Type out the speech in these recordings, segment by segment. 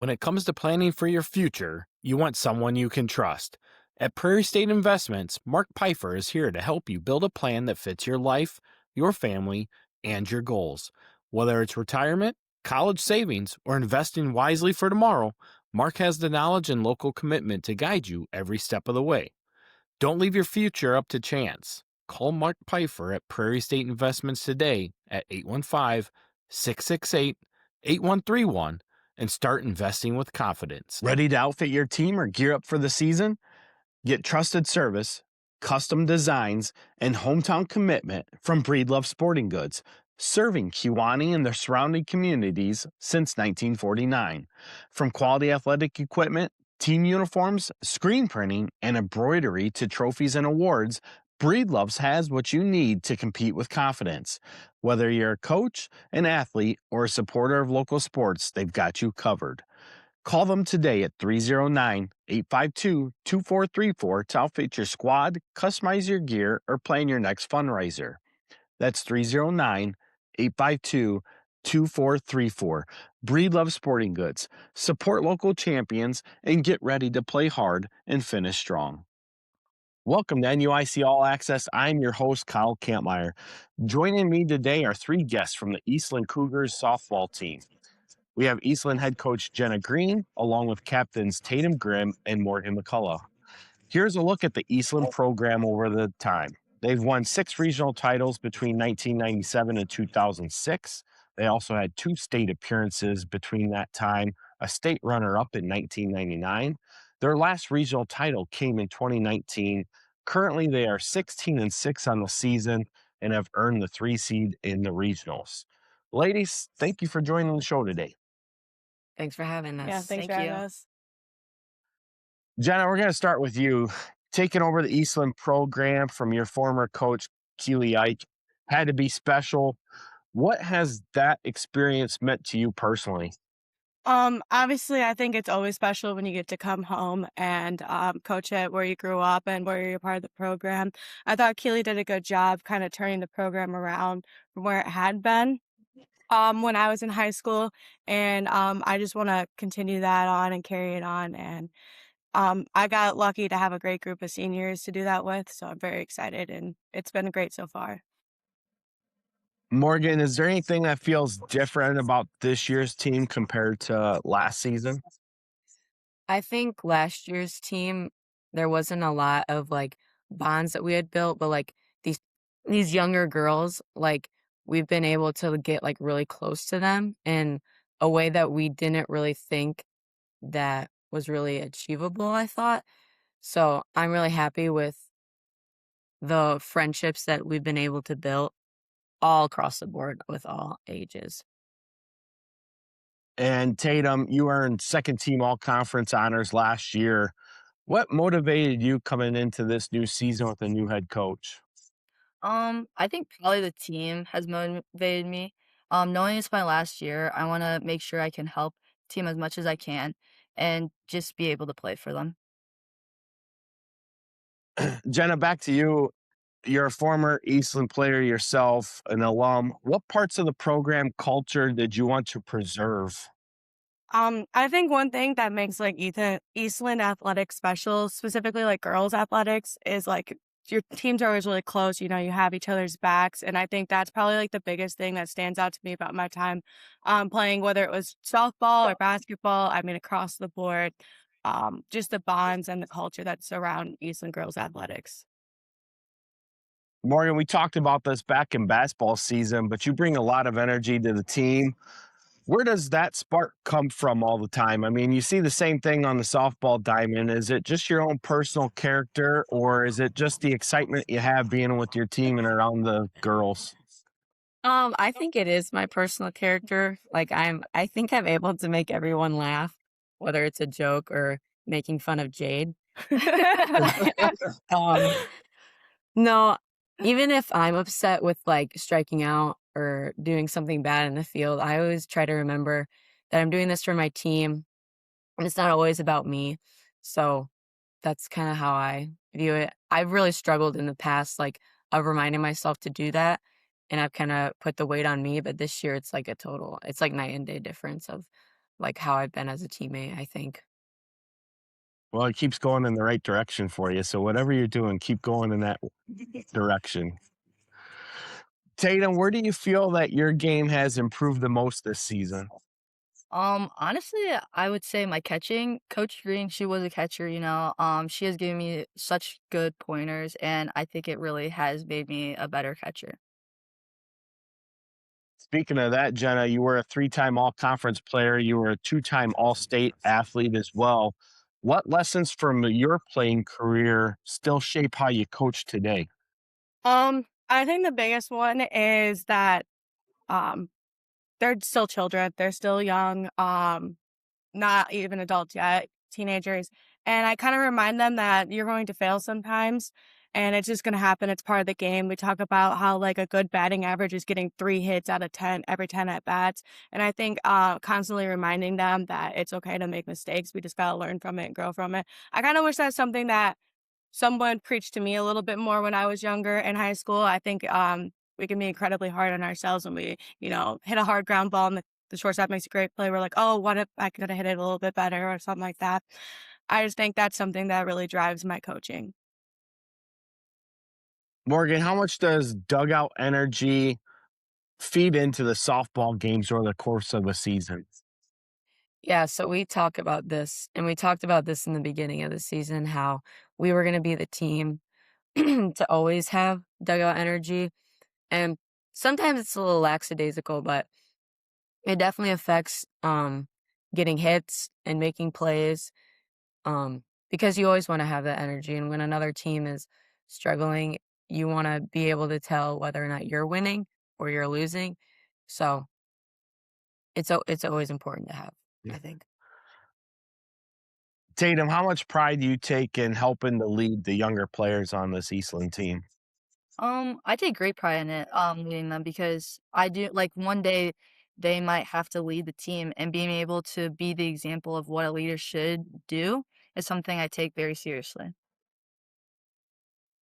When it comes to planning for your future, you want someone you can trust. At Prairie State Investments, Mark Pfeiffer is here to help you build a plan that fits your life, your family, and your goals. Whether it's retirement, college savings, or investing wisely for tomorrow, Mark has the knowledge and local commitment to guide you every step of the way. Don't leave your future up to chance. Call Mark Pfeiffer at Prairie State Investments today at 815-668-8131 and start investing with confidence. Ready to outfit your team or gear up for the season? Get trusted service, custom designs, and hometown commitment from Breedlove Sporting Goods, serving Kewanee and the surrounding communities since 1949. From quality athletic equipment, team uniforms, screen printing, and embroidery to trophies and awards, Breedlove's has what you need to compete with confidence. Whether you're a coach, an athlete, or a supporter of local sports, they've got you covered. Call them today at 309-852-2434 to outfit your squad, customize your gear, or plan your next fundraiser. That's 309-852-2434. Breedlove Sporting Goods. Support local champions and get ready to play hard and finish strong. Welcome to NUIC All-Access. I'm your host, Kyle Kampmeyer. Joining me today are three guests from the Eastland Cougars softball team. We have Eastland head coach Jenna Green, along with captains Tatum Grimm and Morgan McCullough. Here's a look at the Eastland program over the time. They've won 6 regional titles between 1997 and 2006. They also had 2 state appearances between that time, a state runner-up in 1999. Their last regional title came in 2019. Currently, they are 16-6 on the season and have earned the 3 seed in the regionals. Ladies, thank you for joining the show today. Thanks for having us. Yeah, thanks for having us. Jenna, we're going to start with you. Taking over the Eastland program from your former coach, Keali Eich, had to be special. What has that experience meant to you personally? Obviously, I think it's always special when you get to come home and coach at where you grew up and where you're part of the program. I thought Keali did a good job kind of turning the program around from where it had been when I was in high school, and I just want to continue that on and carry it on. And I got lucky to have a great group of seniors to do that with, so I'm very excited, and it's been great so far. Morgan, is there anything that feels different about this year's team compared to last season? I think last year's team, there wasn't a lot of like bonds that we had built, but like these younger girls, like we've been able to get like really close to them in a way that we didn't really think that was really achievable, I thought. So I'm really happy with the friendships that we've been able to build all across the board with all ages. And Tatum, you earned second team all-conference honors last year. What motivated you coming into this new season with a new head coach? I think probably the team has motivated me. Knowing it's my last year, I want to make sure I can help the team as much as I can and just be able to play for them. Jenna, back to you. You're a former Eastland player yourself, an alum. What parts of the program culture did you want to preserve? I think one thing that makes like Eastland athletics special, specifically like girls athletics, is like your teams are always really close. You know, you have each other's backs, and I think that's probably like the biggest thing that stands out to me about my time playing, whether it was softball or basketball. I mean, across the board, just the bonds and the culture that surround Eastland girls athletics. Morgan, we talked about this back in basketball season, but you bring a lot of energy to the team. Where does that spark come from all the time? I mean, you see the same thing on the softball diamond. Is it just your own personal character, or is it just the excitement you have being with your team and around the girls? I think it is my personal character. Like I think I'm able to make everyone laugh, whether it's a joke or making fun of Jade. No, even if I'm upset with like striking out or doing something bad in the field, I always try to remember that I'm doing this for my team and it's not always about me. So that's kind of how I view it. I've really struggled in the past, like of reminding myself to do that. And I've kind of put the weight on me. But this year it's like it's like night and day difference of like how I've been as a teammate, I think. Well, it keeps going in the right direction for you. So whatever you're doing, keep going in that direction. Tatum, where do you feel that your game has improved the most this season? Honestly, I would say my catching. Coach Green, she was a catcher, she has given me such good pointers, and I think it really has made me a better catcher. Speaking of that, Jenna, you were a three-time all-conference player. You were a two-time all-state athlete as well. What lessons from your playing career still shape how you coach today? I think the biggest one is that um they're still children. They're still young. Not even adults yet, teenagers. And I kind of remind them that you're going to fail sometimes and it's just going to happen. It's part of the game. We talk about how like a good batting average is getting 3 hits out of 10 every 10 at bats. And I think constantly reminding them that it's okay to make mistakes. We just got to learn from it and grow from it. I kind of wish that's something that someone preached to me a little bit more when I was younger in high school. I think we can be incredibly hard on ourselves when we, hit a hard ground ball and the shortstop makes a great play. We're like, oh, what if I could have hit it a little bit better or something like that. I just think that's something that really drives my coaching. Morgan, how much does dugout energy feed into the softball games over the course of a season? Yeah, so we talk about this, and we talked about this in the beginning of the season, how we were going to be the team to always have dugout energy. And sometimes it's a little lackadaisical, but it definitely affects getting hits and making plays, because you always want to have that energy. And when another team is struggling, you want to be able to tell whether or not you're winning or you're losing. So it's always important to have, I think. Tatum, how much pride do you take in helping to lead the younger players on this Eastland team? I take great pride in it, leading them because I do like one day they might have to lead the team and being able to be the example of what a leader should do is something I take very seriously.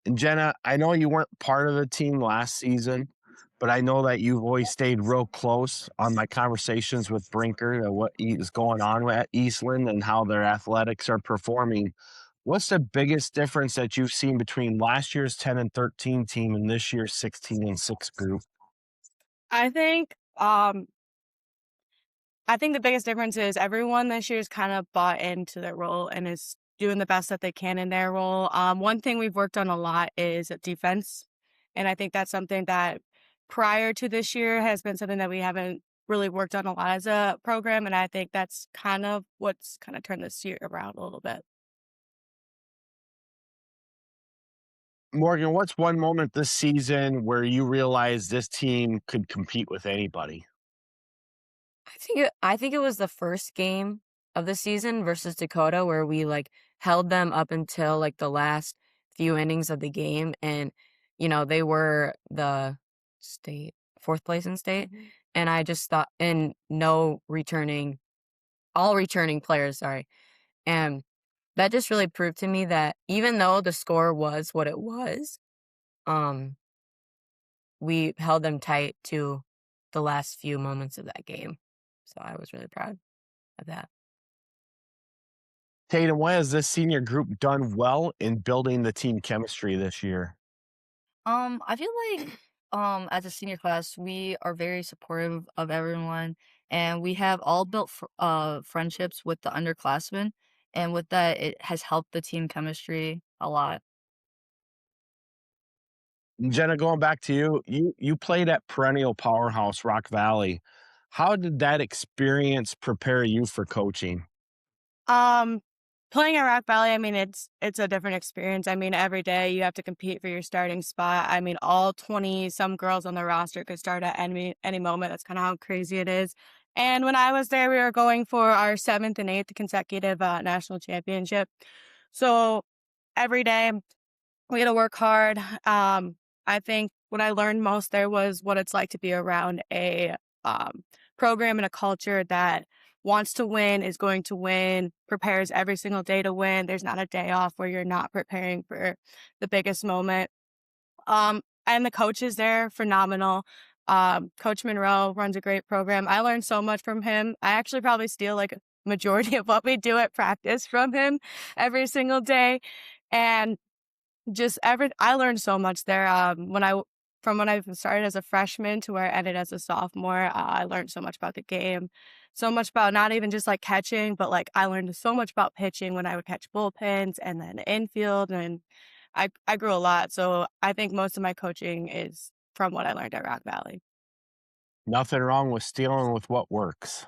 And Jenna, I know you weren't part of the team last season, but I know that you've always stayed real close on my conversations with Brinker to what is going on at Eastland and how their athletics are performing. What's the biggest difference that you've seen between last year's 10 and 13 team and this year's 16 and 6 group? I think I think the biggest difference is everyone this year is kind of bought into their role and is doing the best that they can in their role. One thing we've worked on a lot is defense. And I think that's something that prior to this year has been something that we haven't really worked on a lot as a program. And I think that's kind of what's kind of turned this year around a little bit. Morgan, what's one moment this season where you realized this team could compete with anybody? I think it was the first game of the season versus Dakota where we like held them up until like the last few innings of the game, and they were the state fourth place in state. And I just thought, and no returning all returning players, sorry. And that just really proved to me that even though the score was what it was, um we held them tight to the last few moments of that game. So I was really proud of that. Tatum, what has this senior group done well in building the team chemistry this year? I feel like as a senior class, we are very supportive of everyone and we have all built friendships with the underclassmen, and with that it has helped the team chemistry a lot. Jenna, going back to you, you played at perennial powerhouse Rock Valley. How did that experience prepare you for coaching? Um, Playing at Rock Valley, I mean, it's a different experience. I mean, every day you have to compete for your starting spot. I mean, all 20 some girls on the roster could start at any moment. That's kind of how crazy it is. And when I was there, we were going for our seventh and eighth consecutive national championship. So every day we had to work hard. I think what I learned most there was what it's like to be around a program and a culture that wants to win, is going to win, prepares every single day to win. There's not a day off where you're not preparing for the biggest moment. And the coaches there, phenomenal. Coach Monroe runs a great program. I learned so much from him. I actually probably steal like a majority of what we do at practice from him every single day. And I learned so much there. From when I started as a freshman to where I ended as a sophomore, I learned so much about the game, so much about not even just like catching, but like I learned so much about pitching when I would catch bullpens and then infield, and I grew a lot. So I think most of my coaching is from what I learned at Rock Valley. Nothing wrong with stealing with what works.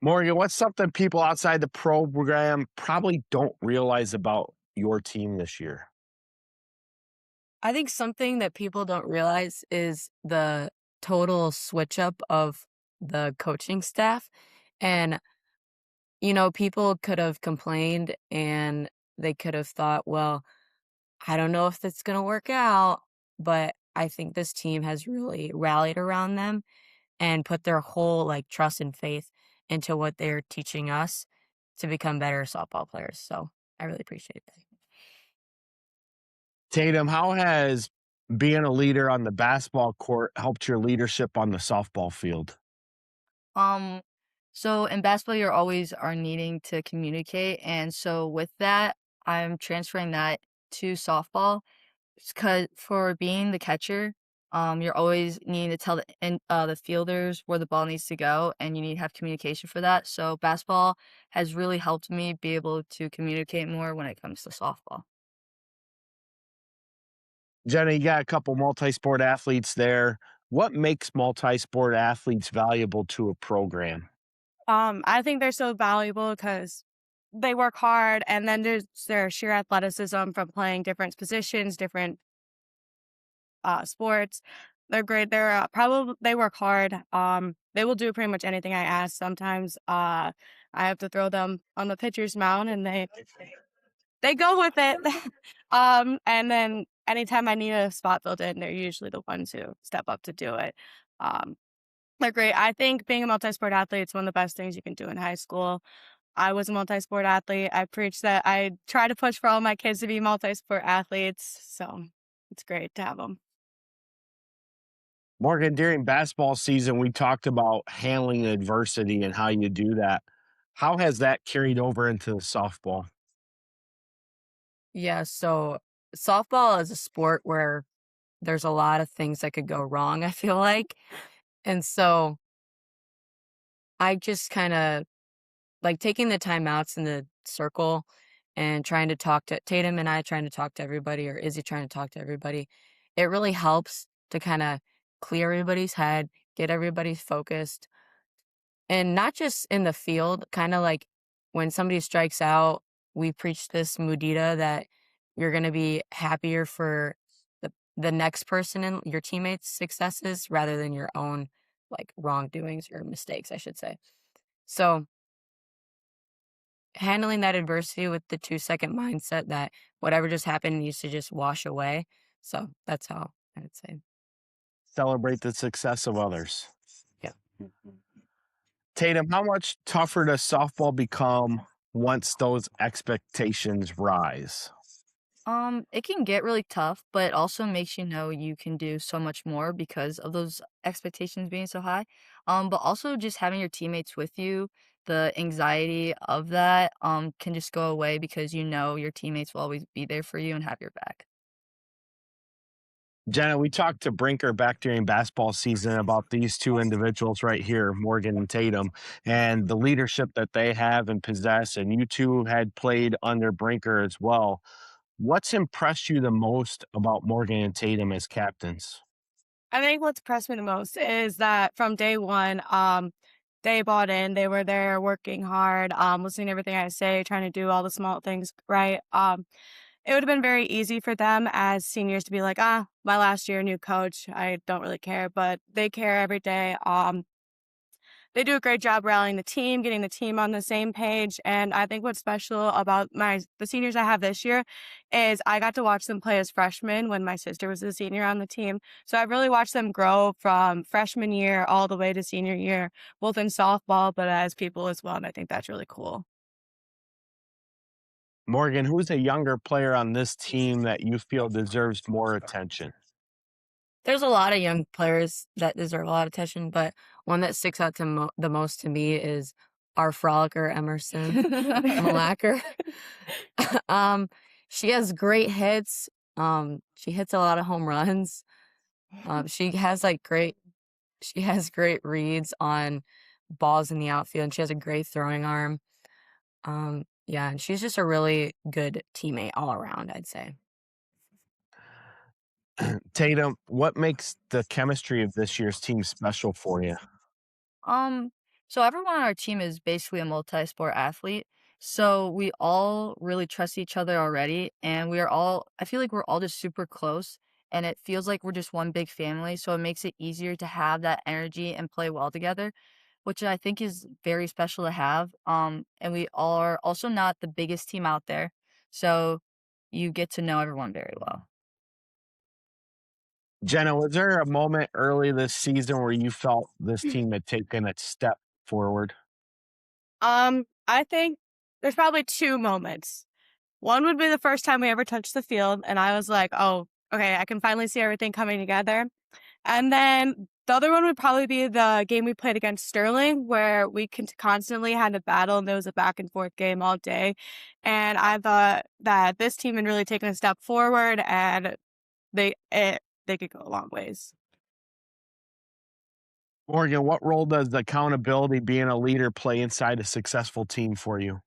Morgan, what's something people outside the program probably don't realize about your team this year? I think something that people don't realize is the total switch up of the coaching staff. And, people could have complained and they could have thought, well, I don't know if that's going to work out. But I think this team has really rallied around them and put their whole trust and faith into what they're teaching us to become better softball players. So I really appreciate that. Tatum, how has being a leader on the basketball court helped your leadership on the softball field? Um, so in basketball, you're always are needing to communicate, and so with that, I'm transferring that to softball. Because for being the catcher, you're always needing to tell the fielders where the ball needs to go, and you need to have communication for that. So basketball has really helped me be able to communicate more when it comes to softball. Jenna, you got a couple multi-sport athletes there. What makes multi-sport athletes valuable to a program? I think they're so valuable because they work hard, and then there's their sheer athleticism from playing different positions, different sports. They're great. They work hard. They will do pretty much anything I ask. Sometimes I have to throw them on the pitcher's mound, and they go with it. And then anytime I need a spot filled in, they're usually the ones who step up to do it. Um, they're great. I think being a multi-sport athlete is one of the best things you can do in high school. I was a multi-sport athlete. I preach that. I try to push for all my kids to be multi-sport athletes. So it's great to have them. Morgan, during basketball season, we talked about handling adversity and how you do that. How has that carried over into softball? Yeah, so softball is a sport where there's a lot of things that could go wrong, I feel like. And so I just kind of taking the timeouts in the circle and trying to talk to Tatum and I trying to talk to everybody, or Izzy trying to talk to everybody. It really helps to kind of clear everybody's head, get everybody focused, and not just in the field, kind of like when somebody strikes out, we preach this mudita that you're going to be happier for the next person and your teammates' successes rather than your own wrongdoings or mistakes, I should say. So handling that adversity with the 2-second mindset that whatever just happened needs to just wash away. So that's how I would say. Celebrate the success of others. Yeah. Tatum, how much tougher does softball become once those expectations rise? It can get really tough, but it also makes you know you can do so much more because of those expectations being so high. But also just having your teammates with you, the anxiety of that, can just go away because you know your teammates will always be there for you and have your back. Jenna, we talked to Brinker back during basketball season about these two individuals right here, Morgan and Tatum, and the leadership that they have and possess. And you two had played under Brinker as well. What's impressed you the most about Morgan and Tatum as captains? I think what's impressed me the most is that from day one, they bought in. They were there working hard, listening to everything I say, trying to do all the small things right. It would have been very easy for them as seniors to be like, my last year, new coach. I don't really care, but they care every day. They do a great job rallying the team, getting the team on the same page. And I think what's special about the seniors I have this year is I got to watch them play as freshmen when my sister was a senior on the team. So I've really watched them grow from freshman year all the way to senior year, both in softball, but as people as well. And I think that's really cool. Morgan, who's a younger player on this team that you feel deserves more attention? There's a lot of young players that deserve a lot of attention, but one that sticks out to the most to me is our frolicker Emerson Malacker. She has great hits. She hits a lot of home runs. She has great reads on balls in the outfield, and she has a great throwing arm. Yeah, and she's just a really good teammate all around, I'd say. Tatum, what makes the chemistry of this year's team special for you? Um, so everyone on our team is basically a multi-sport athlete. So we all really trust each other already, and I feel like we're all just super close, and it feels like we're just one big family. So it makes it easier to have that energy and play well together, which I think is very special to have. And we are also not the biggest team out there. So you get to know everyone very well. Jenna, was there a moment early this season where you felt this team had taken a step forward? I think there's probably 2 moments. One would be the first time we ever touched the field, and I was like, "Oh, okay, I can finally see everything coming together." And then the other one would probably be the game we played against Sterling, where we constantly had a battle, and there was a back and forth game all day. And I thought that this team had really taken a step forward, and they could go a long ways. Morgan, what role does accountability being a leader play inside a successful team for you?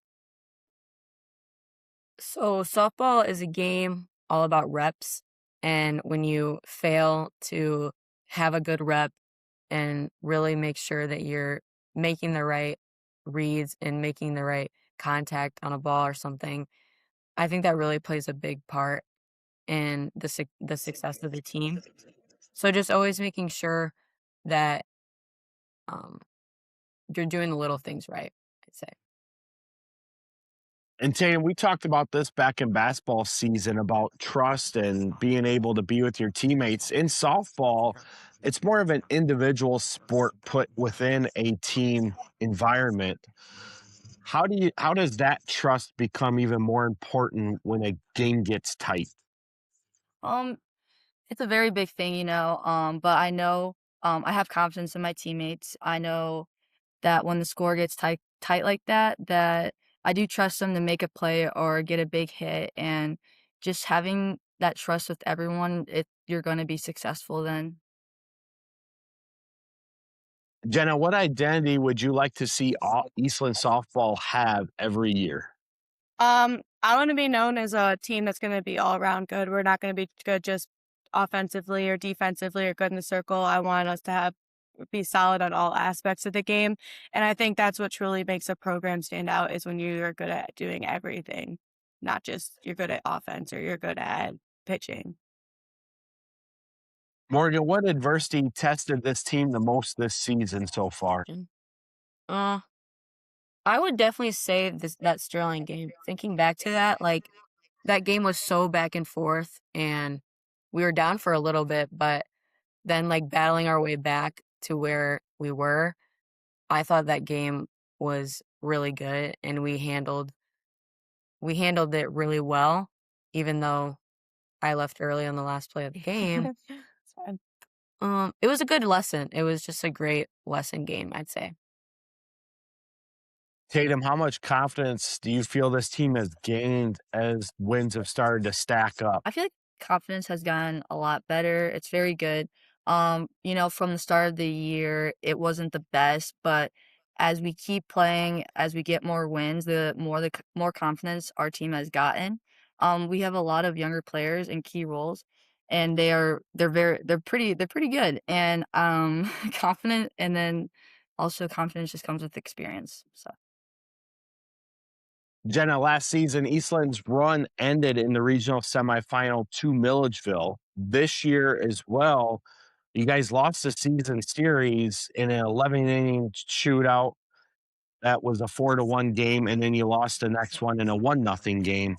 So softball is a game all about reps, and when you fail to have a good rep and really make sure that you're making the right reads and making the right contact on a ball or something, I think that really plays a big part in the success of the team. So just always making sure that um, you're doing the little things right, I'd say. And Tatum, we talked about this back in basketball season about trust and being able to be with your teammates. In softball, it's more of an individual sport put within a team environment. How does that trust become even more important when a game gets tight? Um, it's a very big thing, but I know I have confidence in my teammates. I know that when the score gets tight like that, that I do trust them to make a play or get a big hit, and just having that trust with everyone, you're going to be successful then. Jenna, what identity would you like to see Eastland softball have every year? I want to be known as a team that's going to be all around good. We're not going to be good just offensively or defensively or good in the circle. I want us to be solid on all aspects of the game, and I think that's what truly makes a program stand out is when you're good at doing everything, not just you're good at offense or you're good at pitching. Morgan, what adversity tested this team the most this season so far? Uh, I would definitely say that Sterling game. Thinking back to that, like that game was so back and forth, and we were down for a little bit, but then like battling our way back to where we were, I thought that game was really good, and we handled it really well, even though I left early on the last play of the game. It's fine. It was a good lesson. It was just a great lesson game, I'd say. Tatum, how much confidence do you feel this team has gained as wins have started to stack up? I feel like confidence has gotten a lot better. It's very good. From the start of the year, it wasn't the best, but as we keep playing, as we get more wins, the more confidence our team has gotten. We have a lot of younger players in key roles, and they're pretty good and confident, and then also confidence just comes with experience. So. Jenna, last season, Eastland's run ended in the regional semifinal to Milledgeville. This year as well, you guys lost the season series in an 11 inning shootout. That was a 4-1 game, and then you lost the next one in a 1-0 game.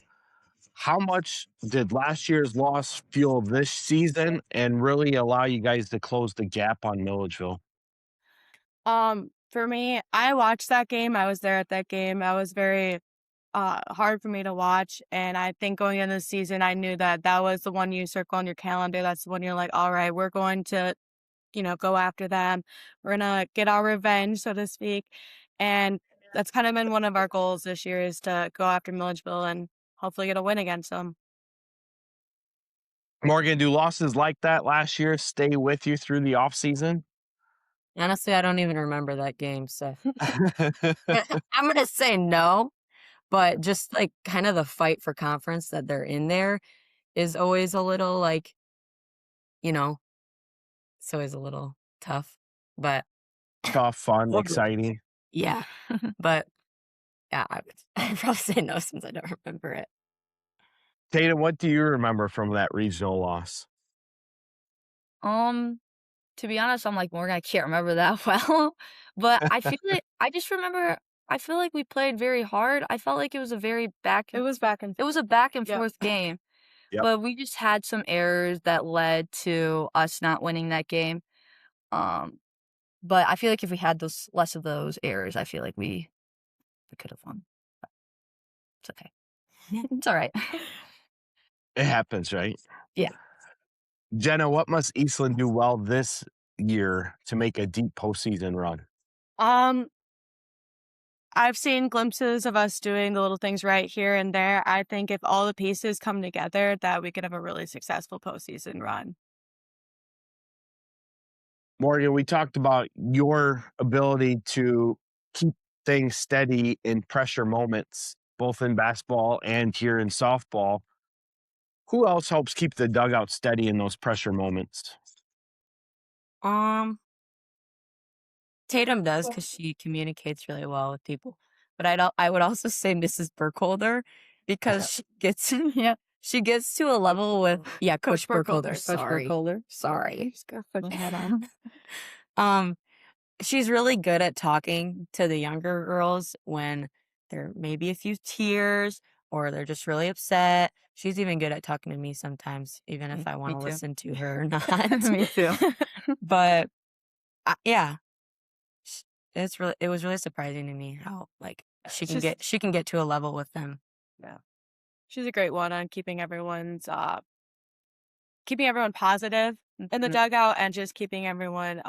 How much did last year's loss fuel this season and really allow you guys to close the gap on Milledgeville? For me, I watched that game. I was there at that game. I was very hard for me to watch. And I think going into the season, I knew that that was the one you circle on your calendar. That's the one you're like, all right, we're going to, go after them. We're going to get our revenge, so to speak. And that's kind of been one of our goals this year is to go after Milledgeville and hopefully get a win against them. Morgan, do losses like that last year stay with you through the offseason? Honestly, I don't even remember that game, so I'm gonna say no. But just like kind of the fight for conference that they're in there is always a little like, you know, it's always a little tough. But Tough, fun, We'll do it. exciting. yeah, but yeah, I'd probably say no since I don't remember it. Tatum, what do you remember from that regional loss? To be honest, I'm like Morgan, I can't remember that well. But I feel like I just remember I feel like we played very hard. I felt like it was a very It was back and it was a back and Yep. forth game. Yep. But we just had some errors that led to us not winning that game. But I feel like if we had less of those errors, I feel like we could have won. But it's okay. It's all right. It happens, right? Yeah. Jenna, what must Eastland do well this year to make a deep postseason run? I've seen glimpses of us doing the little things right here and there. I think if all the pieces come together, that we could have a really successful postseason run. Morgan, we talked about your ability to keep things steady in pressure moments, both in basketball and here in softball. Who else helps keep the dugout steady in those pressure moments? Tatum does because she communicates really well with people. But I would also say Mrs. Burkholder because she gets to a level with Coach Burkholder. Sorry. Just go put your head on. She's really good at talking to the younger girls when there may be a few tears or they're just really upset. She's even good at talking to me sometimes, even if I want to too. listen to her or not. Me too. But yeah, it was really surprising to me how like she can get to a level with them. Yeah, she's a great one on keeping everyone positive in the dugout and just keeping everyone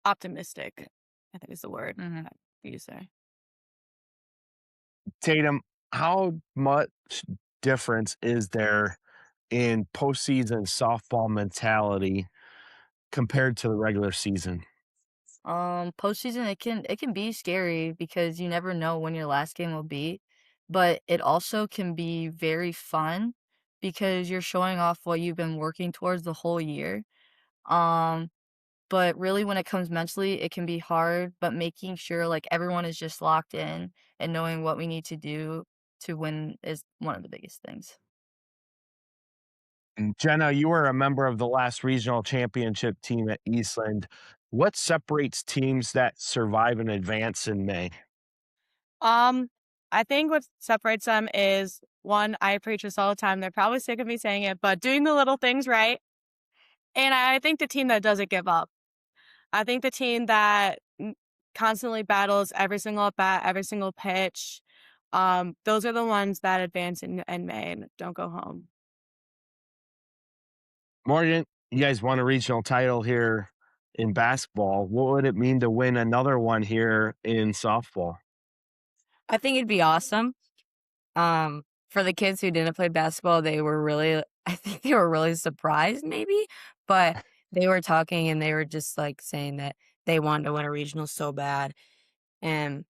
optimistic. I think is the word you say. Tatum, how much difference is there in postseason softball mentality compared to the regular season? Postseason it can be scary because you never know when your last game will be, but it also can be very fun because you're showing off what you've been working towards the whole year. But really when it comes mentally, it can be hard, but making sure like everyone is just locked in and knowing what we need to do to win is one of the biggest things. Jenna, you were a member of the last regional championship team at Eastland. What separates teams that survive and advance in May? I think what separates them is one, I preach this all the time. They're probably sick of me saying it, but doing the little things right. And I think the team that doesn't give up. I think the team that constantly battles every single at bat, every single pitch, those are the ones that advance in May and don't go home. Morgan, you guys won a regional title here in basketball. What would it mean to win another one here in softball? I think it'd be awesome. For the kids who didn't play basketball, I think they were really surprised maybe, but they were talking and they were just like saying that they wanted to win a regional so bad. And,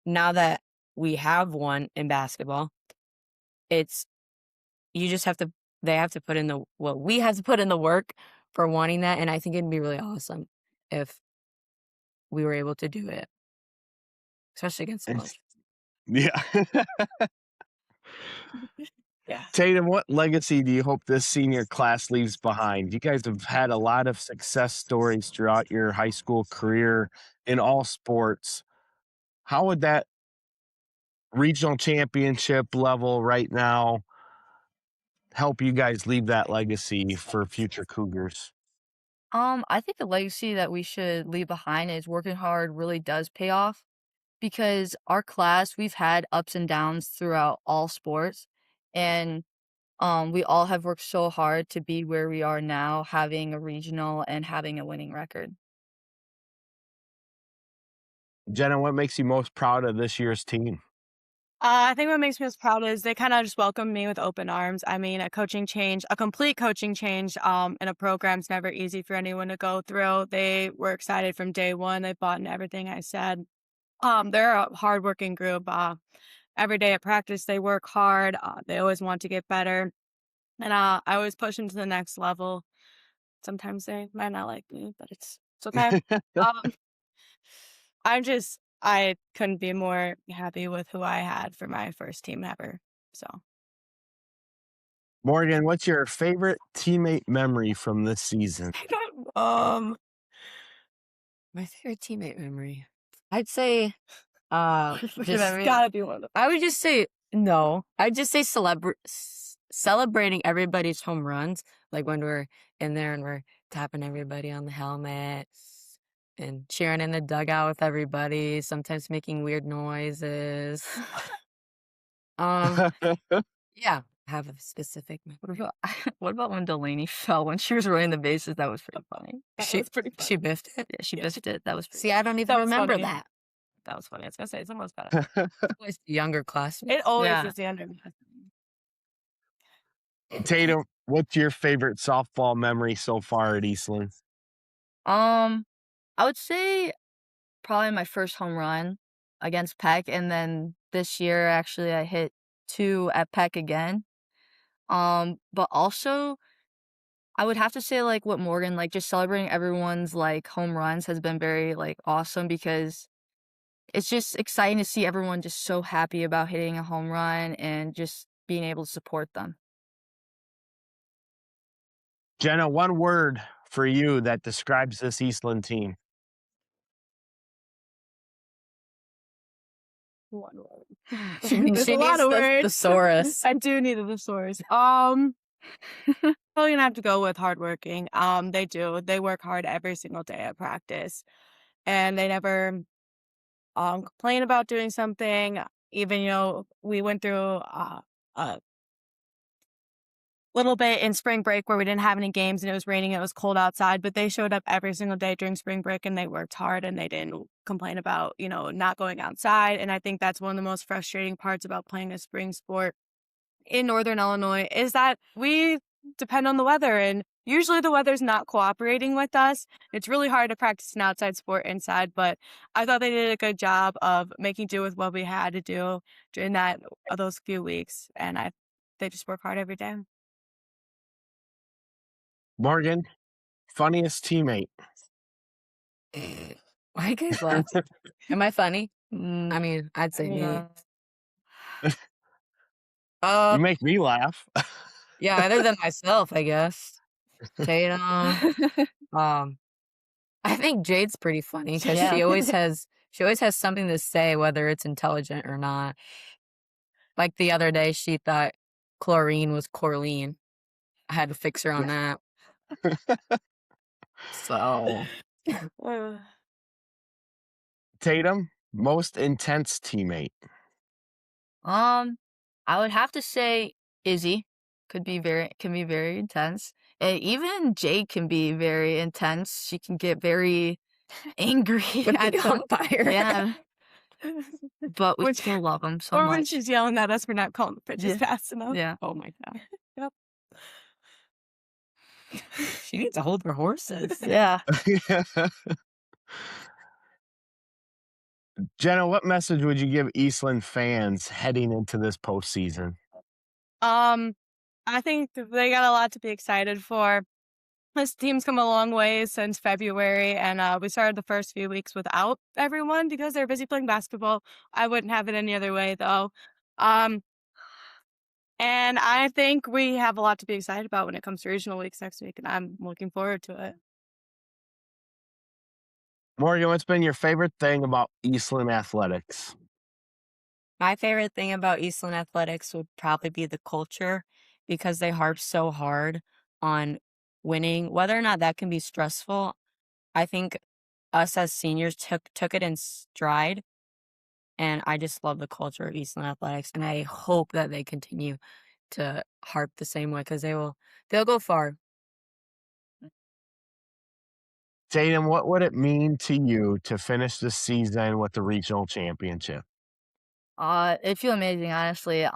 now that we have one in basketball, they have to put in we have to put in the work for wanting that. And I think it'd be really awesome if we were able to do it, especially against the Milledgeville. Yeah. Yeah. Tatum, what legacy do you hope this senior class leaves behind? You guys have had a lot of success stories throughout your high school career in all sports. How would that regional championship level right now help you guys leave that legacy for future Cougars? I think the legacy that we should leave behind is working hard really does pay off because our class, we've had ups and downs throughout all sports, and we all have worked so hard to be where we are now, having a regional and having a winning record. Jenna, what makes you most proud of this year's team? I think what makes me most proud is they kind of just welcomed me with open arms. I mean, a complete coaching change, in a program's never easy for anyone to go through. They were excited from day one. They bought in everything I said. They're a hardworking group. Every day at practice, they work hard. They always want to get better, and I always push them to the next level. Sometimes they might not like me, but it's okay. Um, I couldn't be more happy with who I had for my first team ever. So, Morgan, what's your favorite teammate memory from this season? My favorite teammate memory. I'd say, just gotta be one of them. I would just say no. I'd just say celebrating everybody's home runs, like when we're in there and we're tapping everybody on the helmet and cheering in the dugout with everybody, sometimes making weird noises. Yeah, have a specific memory. What about when Delaney fell when she was running the bases? That was pretty funny. She biffed it. Yeah, she biffed it. That was pretty See, I don't even That was remember funny. that. That was funny. I was gonna say someone's better. Always the younger classmates. It always Yeah. is the under. Tatum, what's your favorite softball memory so far at Eastland? I would say probably my first home run against Peck, and then this year actually I hit 2 at Peck again. But also I would have to say like what Morgan, like just celebrating everyone's like home runs has been very like awesome, because it's just exciting to see everyone just so happy about hitting a home run and just being able to support them. Jenna, one word for you that describes this Eastland team. One word. She There's a lot needs of the words. thesaurus. I do need a thesaurus. Probably gonna have to go with hardworking. They do. They work hard every single day at practice, and they never complain about doing something. Even we went through a little bit in spring break where we didn't have any games and it was raining, it was cold outside, but they showed up every single day during spring break and they worked hard and they didn't complain about, not going outside. And I think that's one of the most frustrating parts about playing a spring sport in Northern Illinois is that we depend on the weather, and usually the weather's not cooperating with us. It's really hard to practice an outside sport inside, but I thought they did a good job of making do with what we had to do during those few weeks, and they just work hard every day. Morgan, funniest teammate. Why you guys laugh? Am I funny? I Mm, mean, I'd say yeah. me. You make me laugh. Yeah, other than myself, I guess. Tatum. I think Jade's pretty funny because Yeah. she always has something to say, whether it's intelligent or not. Like the other day, she thought chlorine was Corleen. I had to fix her on that. So Tatum, most intense teammate. I would have to say Izzy can be very intense. And even Jade can be very intense. She can get very angry with at the some umpire. Yeah, but we Which- still love them so or when much. she's yelling at us for not calling the pitches Yeah. fast enough. Yeah. Oh my god. Yep. She needs to hold her horses. Yeah. Jenna, what message would you give Eastland fans heading into this postseason? I think they got a lot to be excited for. This team's come a long way since February, and we started the first few weeks without everyone because they're busy playing basketball. I wouldn't have it any other way, though. And I think we have a lot to be excited about when it comes to regional weeks next week, and I'm looking forward to it. Morgan, what's been your favorite thing about Eastland athletics? My favorite thing about Eastland athletics would probably be the culture, because they harp so hard on winning. Whether or not that can be stressful, I think us as seniors took it in stride, And I just love the culture of Eastland athletics, and I hope that they continue to harp the same way because they'll go far. Tatum, what would it mean to you to finish the season with the regional championship? It feel amazing, honestly.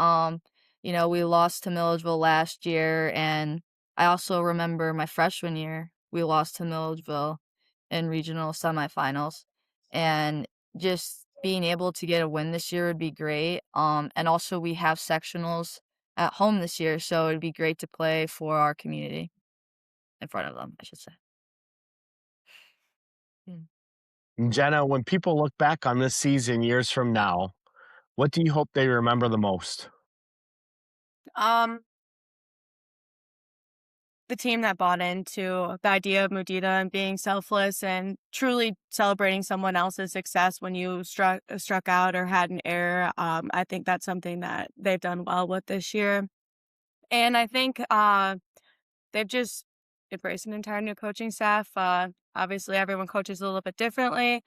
We lost to Milledgeville last year, and I also remember my freshman year, we lost to Milledgeville in regional semifinals, and just being able to get a win this year would be great. And also we have sectionals at home this year, so it'd be great to play for our community in front of them, I should say. Mm. Jenna, when people look back on this season years from now, what do you hope they remember the most? Um, the team that bought into the idea of Mudita and being selfless and truly celebrating someone else's success when you struck out or had an error. I think that's something that they've done well with this year. And I think they've just embraced an entire new coaching staff. Obviously, everyone coaches a little bit differently.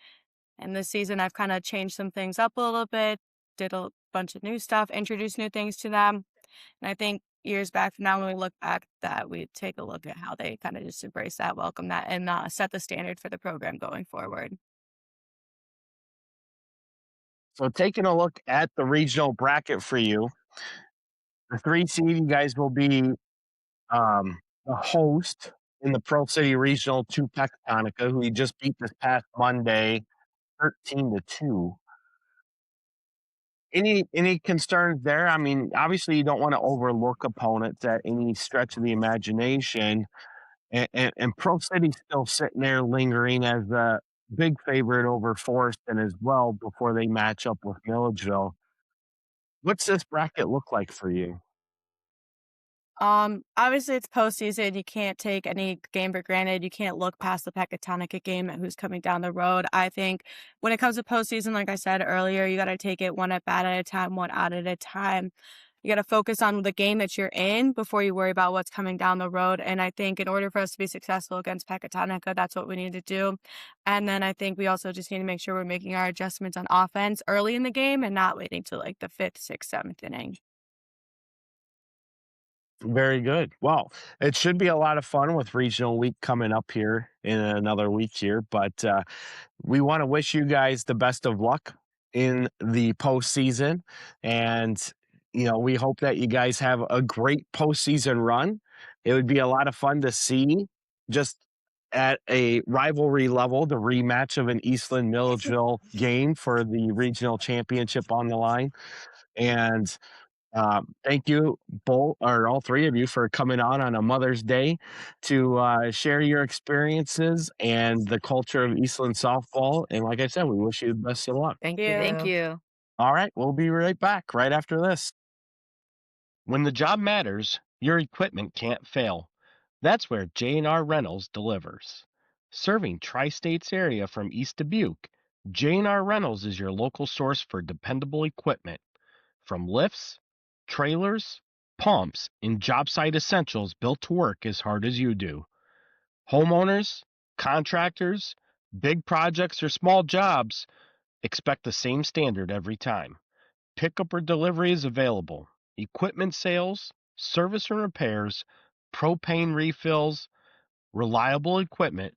And this season, I've kind of changed some things up a little bit, did a bunch of new stuff, introduced new things to them. And I think years back from now, when we look back, that we take a look at how they kind of just embrace that, welcome that, and set the standard for the program going forward. So, taking a look at the regional bracket for you, the 3 seed, you guys will be the host in the Pearl City Regional to Pecatonica, who you just beat this past Monday, 13-2. Any concerns there? I mean, obviously, you don't want to overlook opponents at any stretch of the imagination, and Pearl City's still sitting there lingering as a big favorite over Forreston as well before they match up with Milledgeville. What's this bracket look like for you? Obviously it's postseason. You can't take any game for granted. You can't look past the Pecatonica game at who's coming down the road. I think when it comes to postseason, like I said earlier, you got to take it one at bat at a time, one out at a time. You got to focus on the game that you're in before you worry about what's coming down the road. And I think in order for us to be successful against Pecatonica, that's what we need to do. And then I think we also just need to make sure we're making our adjustments on offense early in the game and not waiting till like the 5th, 6th, 7th inning. Very good. Well, it should be a lot of fun with regional week coming up here in another week here, but we want to wish you guys the best of luck in the postseason. And, we hope that you guys have a great postseason run. It would be a lot of fun to see just at a rivalry level, the rematch of an Eastland Milledgeville game for the regional championship on the line. And thank you both, or all three of you, for coming on a Mother's Day to share your experiences and the culture of Eastland softball. And like I said, we wish you the best of luck. Thank Thank you. you. All right, we'll be right back right after this. When the job matters, your equipment can't fail. That's where J&R Rentals delivers. Serving Tri-States area from East Dubuque, J&R Rentals is your local source for dependable equipment. From lifts, trailers, pumps, and job site essentials built to work as hard as you do. Homeowners, contractors, big projects or small jobs, expect the same standard every time. Pickup or delivery is available. Equipment sales, service and repairs, propane refills, reliable equipment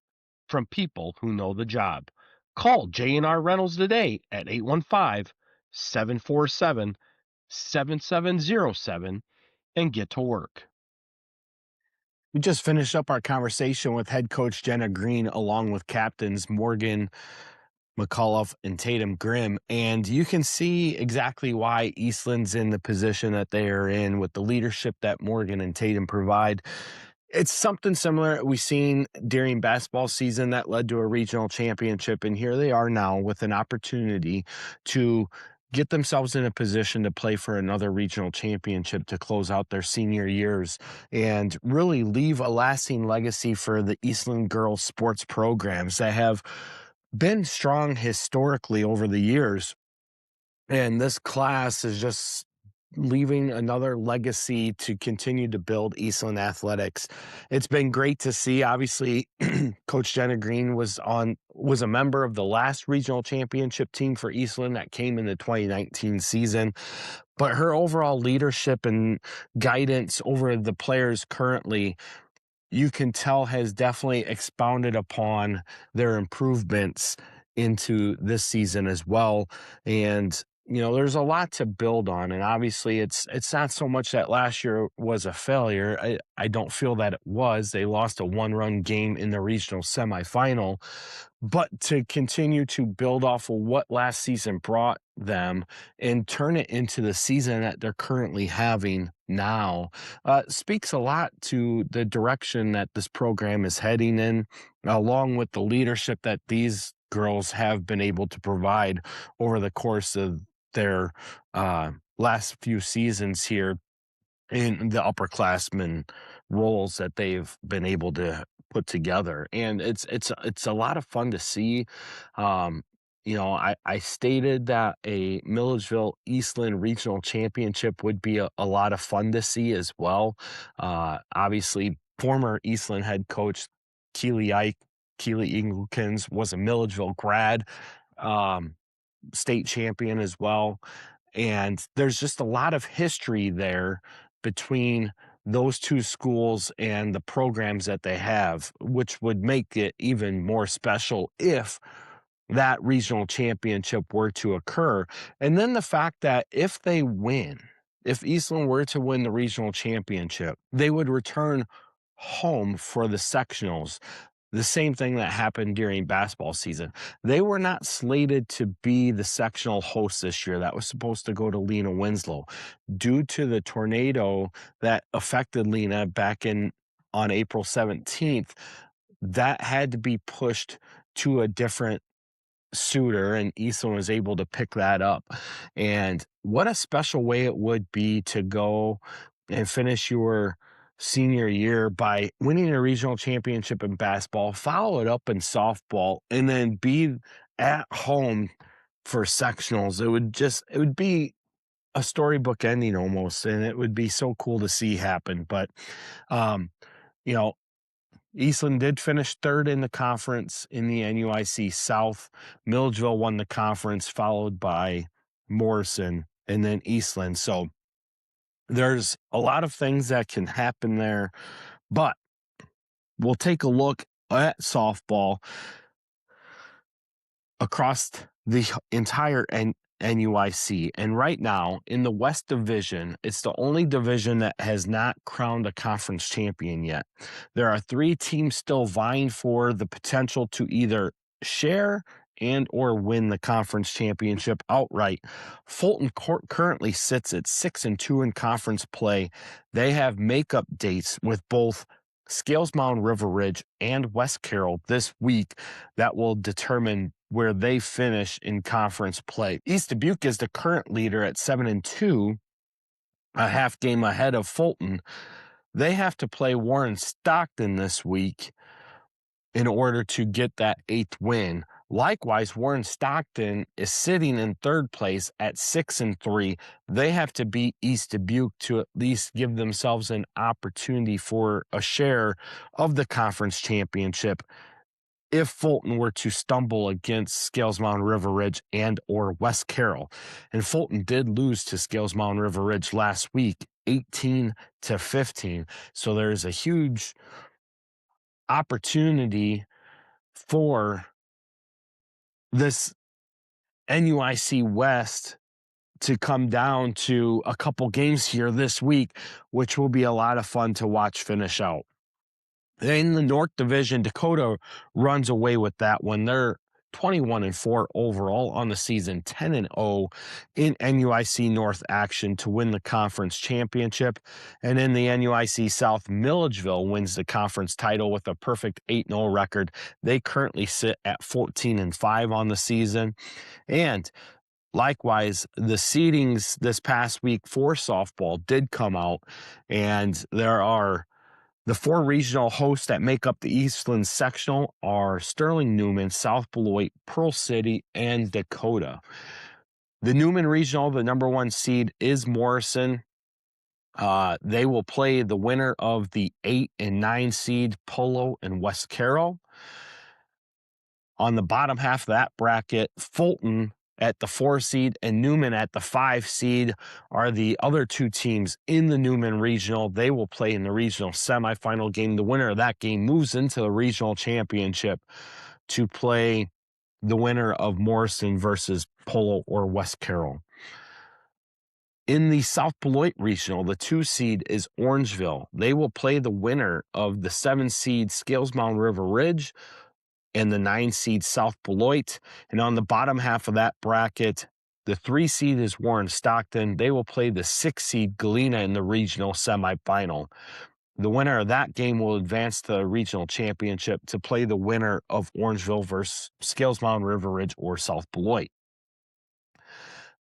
from people who know the job. Call J&R Rentals today at 815-747-7707 and get to work. We just finished up our conversation with head coach Jenna Green, along with captains Morgan, McCullough, and Tatum Grimm. And you can see exactly why Eastland's in the position that they are in with the leadership that Morgan and Tatum provide. It's something similar we've seen during basketball season that led to a regional championship. And here they are now with an opportunity to get themselves in a position to play for another regional championship to close out their senior years and really leave a lasting legacy for the Eastland girls sports programs that have been strong historically over the years. And this class is just leaving another legacy to continue to build Eastland athletics. It's been great to see. Obviously, Coach Jenna Green was was a member of the last regional championship team for Eastland that came in the 2019 season. But her overall leadership and guidance over the players currently, you can tell, has definitely expounded upon their improvements into this season as well. And there's a lot to build on, and obviously it's not so much that last year was a failure. I don't feel that it was. They lost a 1-run game in the regional semifinal, but to continue to build off of what last season brought them and turn it into the season that they're currently having now speaks a lot to the direction that this program is heading in, along with the leadership that these girls have been able to provide over the course of their last few seasons here in the upperclassmen roles that they've been able to put together. And it's a lot of fun to see. I stated that a Milledgeville Eastland regional championship would be a lot of fun to see as well. Obviously, former Eastland head coach Keali Eich was a Milledgeville grad, state champion as well. And there's just a lot of history there between those two schools and the programs that they have, which would make it even more special if that regional championship were to occur. And then the fact that if Eastland were to win the regional championship, they would return home for the sectionals. The same thing that happened during basketball season. They were not slated to be the sectional host this year. That was supposed to go to Lena Winslow. Due to the tornado that affected Lena back on April 17th, that had to be pushed to a different suitor, and Eastland was able to pick that up. And what a special way it would be to go and finish your senior year by winning a regional championship in basketball, follow it up in softball, and then be at home for sectionals. It would be a storybook ending almost, and it would be so cool to see happen. But Eastland did finish third in the conference in the NUIC South. Milledgeville won the conference, followed by Morrison and then Eastland. So there's a lot of things that can happen there, but we'll take a look at softball across the entire NUIC. And right now, in the West Division, it's the only division that has not crowned a conference champion yet. There are 3 teams still vying for the potential to either share and or win the conference championship outright. Fulton currently sits at 6-2 in conference play. They have makeup dates with both Scales Mound River Ridge and West Carroll this week that will determine where they finish in conference play. East Dubuque is the current leader at 7-2, a half game ahead of Fulton. They have to play Warren Stockton this week in order to get that 8th win. Likewise, Warren Stockton is sitting in 3rd place at 6-3. They have to beat East Dubuque to at least give themselves an opportunity for a share of the conference championship if Fulton were to stumble against Scales Mound River Ridge and or West Carroll. And Fulton did lose to Scales Mound River Ridge last week, 18-15. So there's a huge opportunity for this NUIC West to come down to a couple games here this week, which will be a lot of fun to watch finish out. In the North Division, Dakota runs away with that one. They're 21-4 overall on the season, 10-0 in NUIC North action to win the conference championship. And in the NUIC South, Milledgeville wins the conference title with a perfect 8-0 record. They currently sit at 14-5 on the season. And likewise, the seedings this past week for softball did come out, and there are the 4 regional hosts that make up the Eastland sectional are Sterling Newman, South Beloit, Pearl City, and Dakota. The Newman regional, the number 1 seed, is Morrison. They will play the winner of the 8 and 9 seed, Polo and West Carroll. On the bottom half of that bracket, Fulton at the 4 seed and Newman at the 5 seed are the other two teams in the Newman Regional. They will play in the regional semifinal game. The winner of that game moves into the regional championship to play the winner of Morrison versus Polo or West Carroll. In the South Beloit Regional, the 2 seed is Orangeville. They will play the winner of the 7 seed Scales Mound River Ridge and the 9 seed South Beloit. And on the bottom half of that bracket, the 3 seed is Warren Stockton. They will play the 6 seed Galena in the regional semifinal. The winner of that game will advance to the regional championship to play the winner of Orangeville versus Scales Mound River Ridge or South Beloit.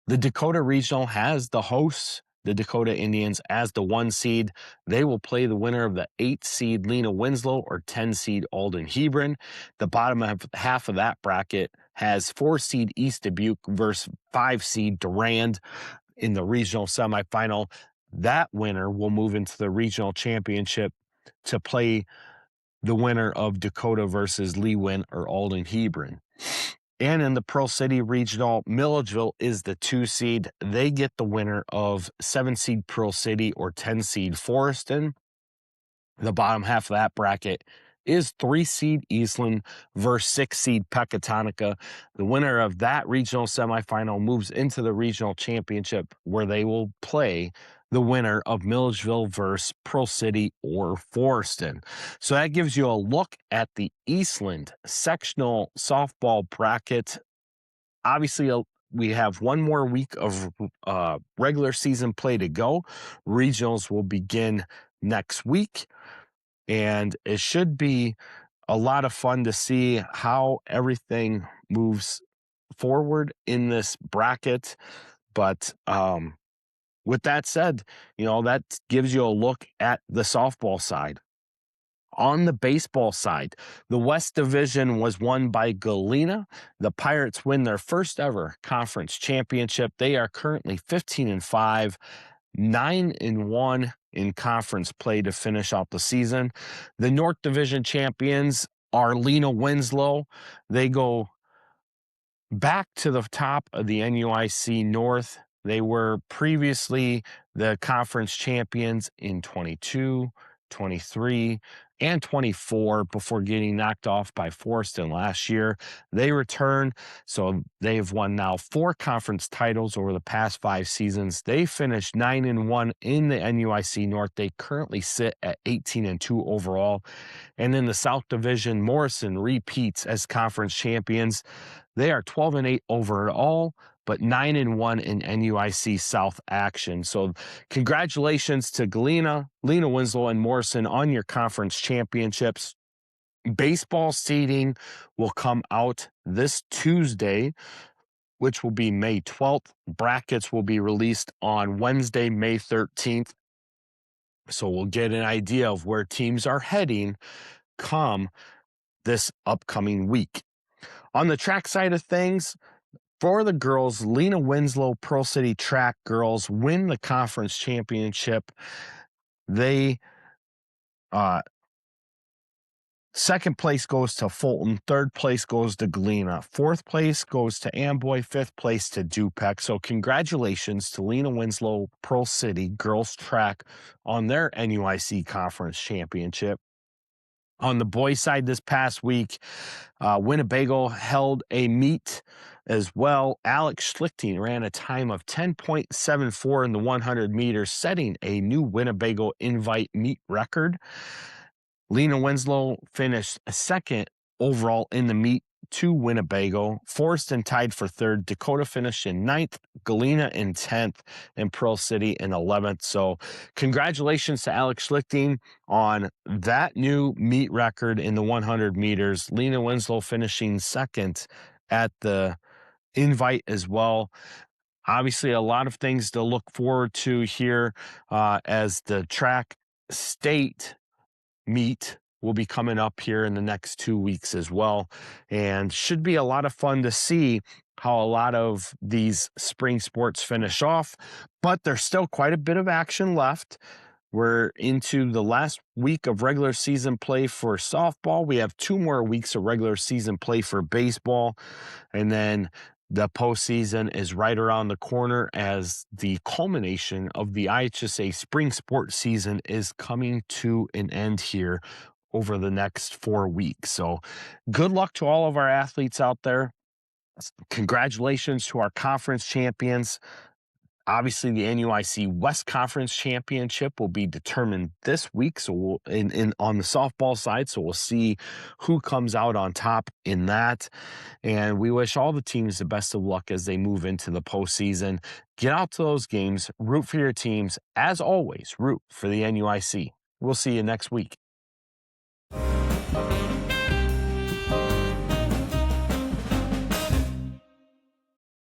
The Dakota Regional has the hosts, the Dakota Indians, as the 1 seed. They will play the winner of the 8 seed Lena Winslow or 10 seed Alden Hebron. The bottom half of that bracket has 4 seed East Dubuque versus 5 seed Durand in the regional semifinal. That winner will move into the regional championship to play the winner of Dakota versus Lewin or Alden Hebron. And in the Pearl City Regional, Milledgeville is the 2 seed. They get the winner of 7 seed Pearl City or 10 seed Forreston. The bottom half of that bracket is 3 seed Eastland versus 6 seed Pecatonica. The winner of that regional semifinal moves into the regional championship where they will play the winner of Milledgeville versus Pearl City or Forreston. So that gives you a look at the Eastland sectional softball bracket. Obviously, we have one more week of regular season play to go. Regionals will begin next week, and it should be a lot of fun to see how everything moves forward in this bracket. But with that said, that gives you a look at the softball side. On the baseball side, the West Division was won by Galena. The Pirates win their first ever conference championship. They are currently 15-5, 9-1 in conference play to finish out the season. The North Division champions are Lena Winslow. They go back to the top of the NUIC North. They were previously the conference champions in 22, 23, and 24 before getting knocked off by Forreston last year. They return, so they've won now 4 conference titles over the past 5 seasons. They finished 9-1 in the NUIC North. They currently sit at 18-2 overall. And in the South Division, Morrison repeats as conference champions. They are 12-8 overall, but 9-1 in NUIC South action. So congratulations to Galena, Lena Winslow, and Morrison on your conference championships. Baseball seeding will come out this Tuesday, which will be May 12th. Brackets will be released on Wednesday, May 13th. So we'll get an idea of where teams are heading come this upcoming week. On the track side of things, for the girls, Lena Winslow Pearl City Track girls win the conference championship. They second place goes to Fulton, third place goes to Galena, fourth place goes to Amboy, fifth place to Dupec. So congratulations to Lena Winslow Pearl City girls track on their NUIC conference championship. On the boys' side this past week, Winnebago held a meet as well. Alex Schlichting ran a time of 10.74 in the 100 meters, setting a new Winnebago Invite meet record. Lena Winslow finished second overall in the meet to Winnebago. Forreston tied for third. Dakota finished in 9th, Galena in 10th, and Pearl City in 11th. So congratulations to Alex Schlichting on that new meet record in the 100 meters. Lena Winslow finishing second at the Invite as well. Obviously, a lot of things to look forward to here as the track state meet will be coming up here in the next 2 weeks as well, and should be a lot of fun to see how a lot of these spring sports finish off, but there's still quite a bit of action left. We're into the last week of regular season play for softball. We have 2 more weeks of regular season play for baseball. And then the postseason is right around the corner as the culmination of the IHSA spring sports season is coming to an end here over the next 4 weeks. So good luck to all of our athletes out there. Congratulations to our conference champions. Obviously, the NUIC West Conference Championship will be determined this week. So we'll on the softball side, so we'll see who comes out on top in that. And we wish all the teams the best of luck as they move into the postseason. Get out to those games, root for your teams. As always, root for the NUIC. We'll see you next week.